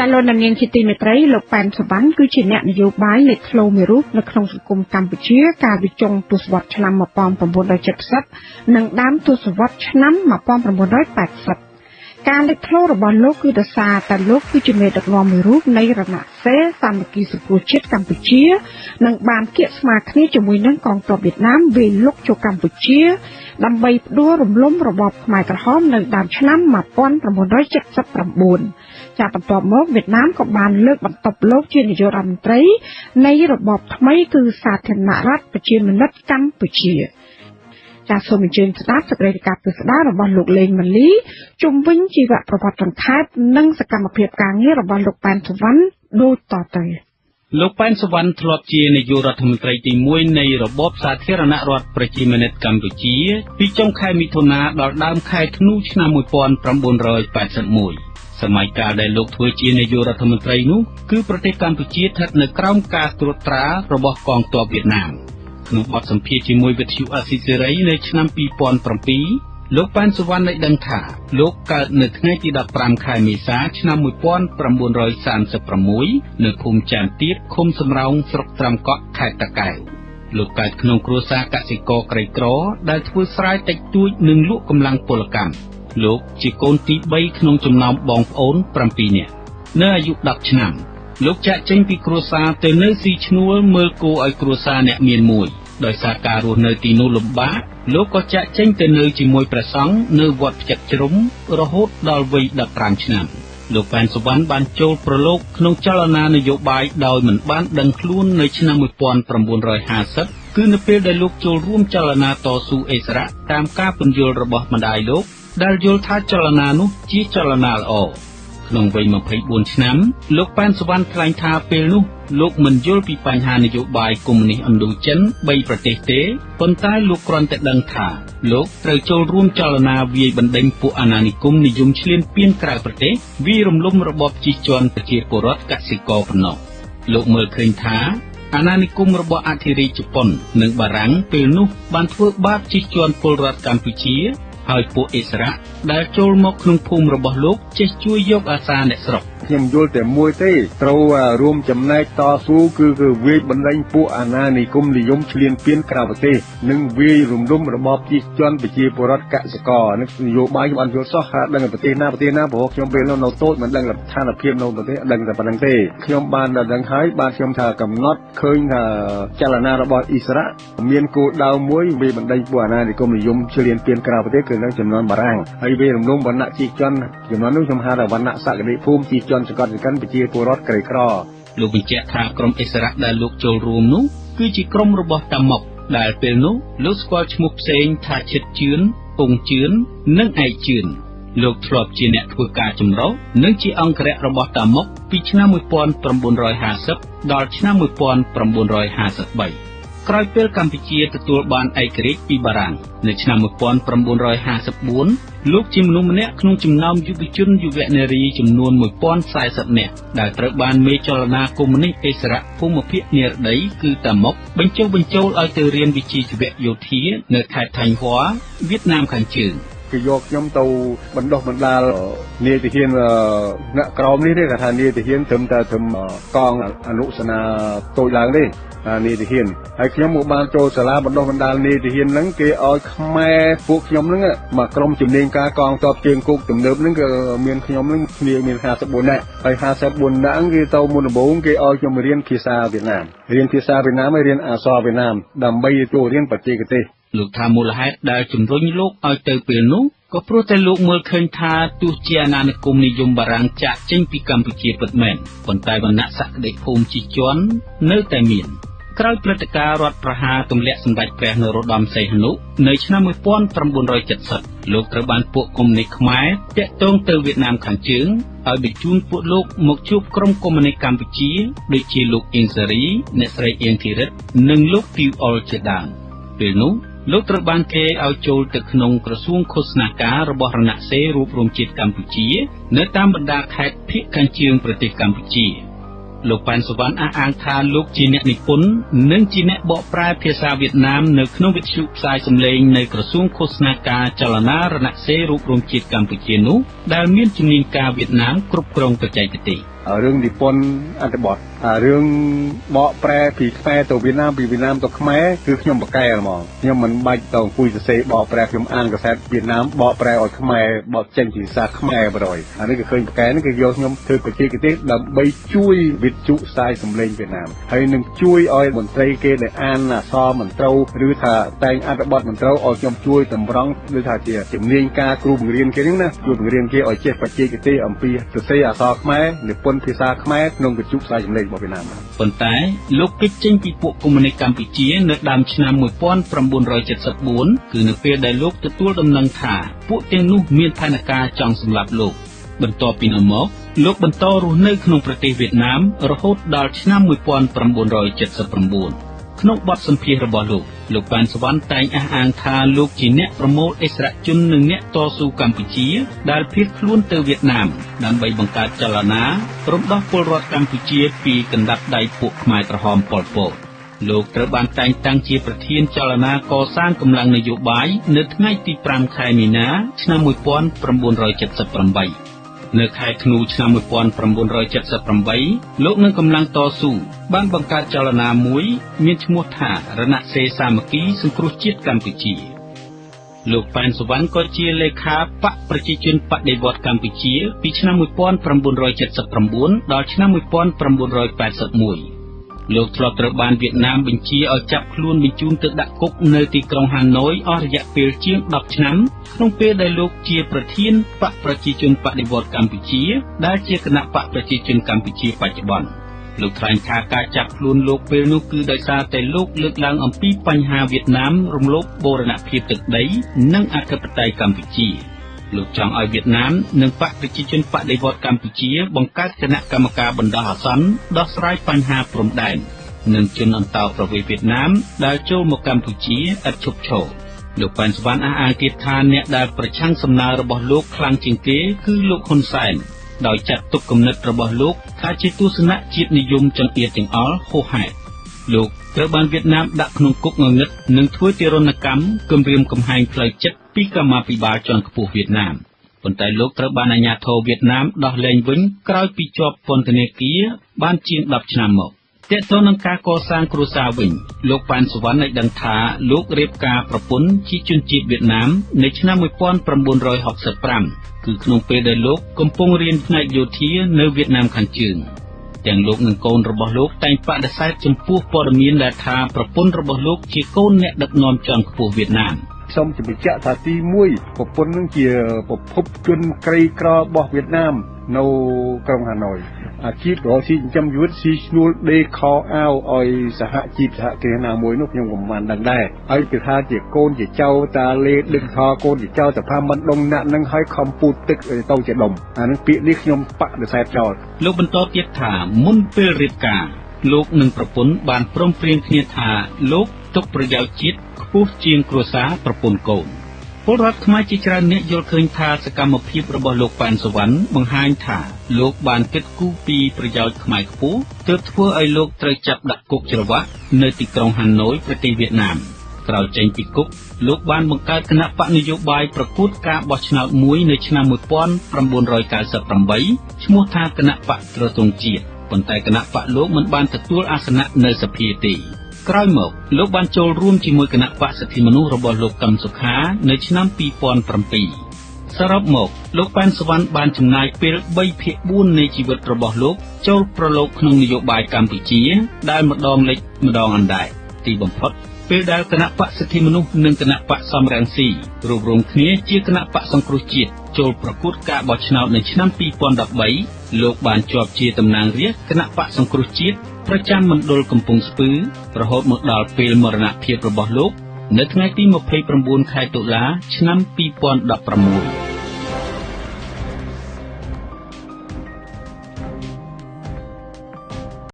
ចាលោកនាងជាទីមេត្រីលោកប៉ែនសវណ្ណគឺជាអ្នកនយោបាយលេចធ្លោមួយរូបនៅក្នុងសង្គមកម្ពុជាកាលពីចុងទសវត្សរ៍ឆ្នាំ1970និងដើមទសវត្សរ៍ឆ្នាំ1980ការលេចធ្លោរបស់លោកគឺដោយសារតែលោកគឺជាមេដឹកនាំមួយរូបនៃរណសិរ្សសាមគ្គីសង្គ្រោះជាតិកម្ពុជានិងបានគៀកស្មារគ្នាជាមួយនឹងកងទ័ពវៀតណាមវាយលុកចូលកម្ពុជាដើម្បីផ្ដួលរំលំរបបខ្មែរក្រហមនៅដើមឆ្នាំ1979ចាប់បន្ទាប់មកវៀតណាមក៏បានលើកបន្ទប់លោកជានាយករដ្ឋមន្ត្រីនៃរបបថ្មីគឺសាធារណរដ្ឋប្រជាមានិតកម្ពុជាចាសសូមអញ្ជើញស្ដាប់សេចក្តីរាយការណ៍ពិស្ដាររបស់លោកលេងម៉ាលីជុំវិញជីវប្រវត្តិសង្ខេបនិងសកម្មភាពការងាររបស់លោកប៉ែនសវណ្ណដូចតទៅលោកប៉ែនសវណ្ណធ្លាប់ជានាយករដ្ឋមន្ត្រីទី1នៃរបបសាធារណរដ្ឋប្រជាមានិតកម្ពុជាពីចុងខែមិថុនាដល់ដើមខែធ្នូឆ្នាំ1981សម័យកាលដែលលោកធ្វើជានាយករដ្ឋមន្ត្រីនោះគឺប្រទេសកម្ពុជាស្ថិតនៅក្រោមការត្រួតត្រារបស់កងទ័ពវៀតណាមក្នុងបទសម្ភាសន៍ជាមួយវិទ្យុអាស៊ីសេរីនៅឆ្នាំ2007លោកប៉ែនសវណ្ណបានដឹងថាលោកកើតនៅថ្ងៃទី15ខែមេសាឆ្នាំ1936នៅភូមិចានទៀបឃុំសំរោងស្រុកត្រាំកក់ខេត្តតាកែវលោកកើតក្នុងគ្រួសារកសិករក្រីក្រដែលធ្វើស្រែតិចតួចនិងលក់កម្លាំងពលកម្មលោកជាកូនទី3ក្នុងចំណោមបងប្អូន7នាក់នៅអាយុ10ឆ្នាំលោកចាក់ចេញពីគ្រួសារទៅនៅស៊ីឈ្នួលមើលគោឲ្យគ្រួសារអ្នកមានមួយដោយសារការរស់នៅទីនោះលំបាកលោកក៏ចាក់ចេញទៅនៅជាមួយព្រះសង្ឃនៅវត្តផ្ចិតជ្រុំរហូតដល់វ័យ15ឆ្នាំលោកប៉ែនសវណ្ណបានចូលប្រឡូកក្នុងចលនានយោបាយដោយមិនបានដឹងខ្លួននៅឆ្នាំ1950គឺនៅពេលដែលលោកចូលរួមចលនាតស៊ូអិសរាជតាមការពន្យល់របស់ម្ដាយលោកដែលយល់ថាចលនានោះជាចលនាល្អក្នុងវ័យ24ឆ្នាំលោកប៉ែនសវណ្ណថ្លែងថាពេលនោះលោកមិនយល់ពីបញ្ហានយោបាយកុម្មុយនីសឥណ្ឌូចិន3ប្រទេសទេប៉ុន្តែលោកគ្រាន់តែដឹងថាលោកត្រូវចូលរួមចលនាវាយបណ្ដេញពួកអាណានិគមនិយមឈ្លានពានក្រៅប្រទេសវាយរំលំរបបជិះជាន់ប្រជាពលរដ្ឋកសិករប៉ុណ្ណោះលោកមើលឃើញថាអាណានិគមរបស់អធិរាជជប៉ុននិងបារាំងពេលនោះបានធ្វើបាបជិះជាន់ពលរដ្ឋកម្ពុជាហើយពួកអិសរាជដែលចូលមកក្នុងភូមិរបស់លោកចេះជួយយកអាសាអ្នកស្រុកខ្ញុំយល់តែមួយទេត្រូវរួមចំណែកតស៊ូគឺវាយបណ្ដេញពួកអាណានិគមនិយមឈ្លានពានក្រៅប្រទេសនិងវាយរំលំរបបជិះជាន់ប្រជាពលរដ្ឋកសិករនេះនយោបាយខ្ញុំអត់យល់សោះថាដឹងប្រទេសណាព្រោះខ្ញុំពេលនោះនៅតូចមិនដឹងស្ថានភាពនៅប្រទេសដឹងតែប៉ុណ្្នឹងទេខ្ញុំបានដឹងហើយបានខ្ញុំថាកំណត់ឃើញថាចលនារបស់អ៊ីស្រាអែលមានគោលដៅមួយវាយបណ្ដេញពួកអាណានិគមនិយមឈ្លានពានក្រៅប្រទេសគឺនៅចំនួនបារាំងហើយវាយរំលំវណ្ណៈជិះជាន់ចំនួននោះខ្ញុំហៅថាវណ្ណៈសក្តិភូមិជិះជាន់សង្កត់កិនប្រជាពលរដ្ឋក្រីក្រលោកបញ្ជាក់ថាក្រុមអិសរាជដែលលោកចូលរួមនោះគឺជាក្រុមរបស់តាម៉ុកដែលពេលនោះលោកស្គាល់ឈ្មោះផ្សេងថាឈិតជឿនពងជឿននិងឯកជឿនលោកធ្លាប់ជាអ្នកធ្វើការចម្រុះនិងជាអង្គរៈរបស់តាម៉ុកពីឆ្នាំ1950ដល់ឆ្នាំ1953ក្រោយពេលកម្ពុជាទទួលបានឯករាជ្យពីបារាំងនៅឆ្នាំ1954លោកជាមនុស្សម្នាក់ក្នុងចំណោមយុវជនយុវនារីចំនួន1040នាក់ដែលត្រូវបានមេចលនាកុម្មុយនីសអិសរាជភូមិភាគនិរតីគឺតាម៉ុកបញ្ចូលឲ្យទៅរៀនវិជ្ជាជីវៈយោធានៅខេត្តថៃហួរវៀតណាមខាងជើងគេយកខ្ញុំទៅបណ្ដុះបណ្ដាលនាយទាហានអ្នកក្រមនេះទេគេថានាយទាហានត្រឹមកងអនុសនាតូចឡើងទេនាយទាហានហើយខ្ញុំមកបានចូលសាលាបណ្ដុះបណ្ដាលនាយទាហានហ្នឹងគេឲ្យខ្មែរពួកខ្ញុំហ្នឹងមកក្រុមជំនាញការកងទ័ពជើងគោកទំនើបហ្នឹងក៏មានខ្ញុំហ្នឹងគ្នាមាន54នាក់ហើយ54នាក់ហ្នឹងគេទៅមុនដំបូងគេឲ្យខ្ញុំរៀនភាសាវៀតណាមហើយរៀនអក្សរវៀតណាមដើម្បីចូលរៀនបច្ចេកទេសលោកថាមូលហេតុដែលជំរុញលោកឲ្យទៅពេលនោះក៏ព្រោះតែលោកមើលឃើញថាទោះជាអាណានិគមនិយមបារាំងចាក់ចេញពីកម្ពុជាពិតមែនប៉ុន្តែវណ្ណៈសក្តិភូមិជិះជាន់នៅតែមានក្រោយព្រឹត្តិការណ៍រដ្ឋប្រហារទម្លាក់សម្ដេចព្រះនរោត្តមសីហនុនៅឆ្នាំ1970លោកត្រូវបានពួកកុម្មុយនីសខ្មែរតាក់ទងទៅវៀតណាមខាងជើងឲ្យបញ្ជូនពួកលោកមកជួបក្រុមកុម្មុយនីសកម្ពុជាដូចជាលោកអ៊ីនសារីអ្នកស្រីអៀងធីរិតនិងលោកទីវអុលជាដើមពេលនោះលោកត្រូវបានគេឲ្យចូលទៅក្នុងក្រសួងឃោសនាការរបស់រណសិរ្សរួបរមជាតិកម្ពុជានៅតាមបណ្ដាខេត្តភាគខាងជើងប្រទេសកម្ពុជាលោកប៉ែនសវណ្ណអះអាងថាលោកជាអ្នកនិពន្ធនិងជាអ្នកបកប្រែភាសាវៀតណាមនៅក្នុងវិទ្យុផ្សាយសម្លេងនៃក្រសួងឃោសនាការចលនារណសិរ្សរួបរមជាតិកម្ពុជានោះដែលមានជំនាញការវៀតណាមគ្រប់គ្រងបច្ចេកទេស រឿងនិពន្ធអត្ថបទរឿងបកប្រែពីខ្មែរទៅវៀតណាមពីវៀតណាមទៅខ្មែរគឺខ្ញុំបកកែហ្មងខ្ញុំមិនបាច់ទៅអង្គុយសរសេរបកប្រែខ្ញុំអានកសែតវៀតណាមបកប្រែឲ្យខ្មែរបកចេញពីភាសាខ្មែរបរយអានេះគឺឃើញបកកែនេះគឺយកខ្ញុំធ្វើបច្ចេកទេសដើម្បីជួយវិទ្យុផ្សាយសម្លេងវៀតណាមហើយនឹងជួយឲ្យមន្ត្រីគេដែលអានអក្សរមិនត្រូវឬថាតែងអត្ថបទមិនត្រូវឲ្យខ្ញុំជួយតម្រង់ឬថាជាជំនាញការគ្រូបង្រៀនគេហ្នឹងណាជួយបង្រៀនគេឲ្យចេះបច្ចេកទេសអំពីសរសេរអក្សរខ្មែរនិពន្ធភាសាខ្មែរក្នុងវិទ្យុផ្សាយសម្លេងរបស់វៀតណាមប៉ុន្តែលោកគេចចេញពីពួកកុម្មុយនីសកម្ពុជានៅដើមឆ្នាំ1974គឺនៅពេលដែលលោកទទួលដំណឹងថាពួកទាំងនោះមានផែនការចង់សម្លាប់លោកបន្ទាប់ពីនោះមកលោកបន្តរស់នៅក្នុងប្រទេសវៀតណាមរហូតដល់ឆ្នាំ1979ក្នុងបទសម្ភាសន៍របស់លោកប៉ែនសវណ្ណតែងអះអាងថាលោកជាអ្នកប្រមូលឥស្សរជននិងអ្នកតស៊ូកម្ពុជាដែលភៀសខ្លួនទៅវៀតណាមដើម្បីបង្កើតចលនារំដោះពលរដ្ឋកម្ពុជាពីកណ្ដាប់ដៃពួកខ្មែរក្រហមប៉ុលពតលោកត្រូវបានតែងតាំងជាប្រធានចលនាកសាងកម្លាំងនយោបាយនៅថ្ងៃទី5ខែមីនាឆ្នាំ1978នៅខែធ្នូឆ្នាំ1978លោកនិងកម្លាំងតស៊ូបានបង្កើតចលនាមួយមានឈ្មោះថារណសិរ្សសាមគ្គីសង្គ្រោះជាតិកម្ពុជាលោកប៉ែនសវណ្ណក៏ជាលេខាបកប្រជាជនបដិវត្តន៍កម្ពុជាពីឆ្នាំ1979ដល់ឆ្នាំ1981លោកធ្លាប់ត្រូវបានវៀតណាមបញ្ជាឲ្យចាប់ខ្លួនបញ្ជូនទៅដាក់គុកនៅទីក្រុងហាណូយអស់រយៈពេលជាង10ឆ្នាំក្នុងពេលដែលលោកជាប្រធានបកប្រជាជនបដិវត្តន៍កម្ពុជាដែលជាគណៈបកប្រជាជនកម្ពុជាបច្ចុប្បន្នលោកថ្លែងថាការចាប់ខ្លួនលោកពេលនោះគឺដោយសារតែលោកលើកឡើងអំពីបញ្ហាវៀតណាមរំលោភបូរណភាពទឹកដីនិងអធិបតេយ្យកម្ពុជាលោកចង់ឲ្យវៀតណាមនិងបកប្រជាជនបដិវត្តន៍កម្ពុជាបង្កើតគណៈកម្មការបណ្ដោះអាសន្នដោះស្រាយបញ្ហាព្រំដែននិងជនអន្តោប្រវេសន៍វៀតណាមដែលចូលមកកម្ពុជាឥតឈប់ឈរលោកប៉ែនសវណ្ណអះអាងទៀតថាអ្នកដែលប្រឆាំងសំណើរបស់លោកខ្លាំងជាងគេគឺលោកហ៊ុនសែនដោយចាត់ទុកគំនិតរបស់លោកថាជាទស្សនៈជាតិនិយមចង្អៀតចង្អល់ហួសហេតុលោកត្រូវបានវៀតណាមដាក់ក្នុងគុកងងឹតនិងធ្វើទារុណកម្មគំរាមកំហែងផ្លូវចិត្តពីកម្មាភិបាលជាន់ខ្ពស់វៀតណាមប៉ុន្តែលោកត្រូវបានអាជ្ញាធរវៀតណាមដោះលែងវិញក្រោយពីជាប់ពន្ធនាគារបានជាង10ឆ្នាំមកទាក់ទងនឹងការកសាងគ្រួសារវិញលោកប៉ែនសវណ្ណបានដឹងថាលោករៀបការប្រពន្ធជាជនជាតិវៀតណាមនៅឆ្នាំ1965គឺក្នុងពេលដែលលោកកំពុងរៀនផ្នែកយោធានៅវៀតណាមខាងជើងទាំងលោកនិងកូនរបស់លោកតែងបដិសេធចំពោះព័ត៌មានដែលថាប្រពន្ធរបស់លោកជាកូនអ្នកដឹកនាំជាន់ខ្ពស់វៀតណាមសូមជម្រាបថាទី1ប្រពន្ធនឹងជាប្រភពជនក្រីក្ររបស់វៀតណាមនៅក្រុងហាណូយអាជីពរកស៊ីចិញ្ចឹមជីវិតស៊ីឈ្នួលដេកខោអាវឲ្យសហជីពសហគ្រាសណាមួយនោះខ្ញុំក៏មិនដឹងដែរហើយគេថាជាកូនជាចៅតាលេដឹកថកូនជាចៅតែថាមិនដងណាក់នឹងឲ្យខំពូតទឹកទៅជាដុំអានឹងពាក្យនេះខ្ញុំបដិសេធចោលលោកបន្តទៀតថាមុនពេលរៀបការលោកនិងប្រពន្ធបានព្រមព្រៀងគ្នាថាលោកទុកប្រយោជន៍ជាតិខ្ពស់ជាងគ្រួសារប្រពន្ធកូនពលរដ្ឋខ្មែរជាច្រើនអ្នកយល់ឃើញថាសកម្មភាពរបស់លោកប៉ែនសវណ្ណបង្ហាញថាលោកបានគិតគូរពីប្រយោជន៍ខ្មែរខ្ពស់ទើបធ្វើឲ្យលោកត្រូវចាប់ដាក់គុកច្រវាក់នៅទីក្រុងហាណូយប្រទេសវៀតណាមក្រោយចេញពីគុកលោកបានបង្កើតគណៈបកនយោបាយប្រកួតការបោះឆ្នោតមួយនៅឆ្នាំ1998ឈ្មោះថាគណៈបកត្រទង់ជាតិប៉ុន្តែគណៈបកលោកមិនបានទទួលអាសនៈនៅសភាទេក្រោយមកលោកបានចូលរួមជាមួយគណៈបក្សសិទ្ធិមនុស្សរបស់លោកកឹមសុខានៅឆ្នាំ2007សរុបមកលោកប៉ែនសវណ្ណបានចំណាយពេល3/4នៃជីវិតរបស់លោកចូលប្រឡូកក្នុងនយោបាយកម្ពុជាដែលម្ដងលិចម្ដងអណ្ដែតទីបំផុតពេលដែលគណៈបក្សសិទ្ធិមនុស្សនិងគណៈបក្សសំរងស៊ីរួបរวมគ្នាជាគណៈបក្សសង្គ្រោះជាតិចូលប្រកួតការបោះឆ្នោតនៅឆ្នាំ2013លោកបានជាប់ជាតំណាងរាស្ត្រគណៈបក្សសង្គ្រោះជាតិប្រចាំមណ្ឌលកំពង់ស្ពឺរហូតមកដល់ពេលមរណភាពរបស់លោកនៅថ្ងៃទី29ខែតុលាឆ្នាំ2016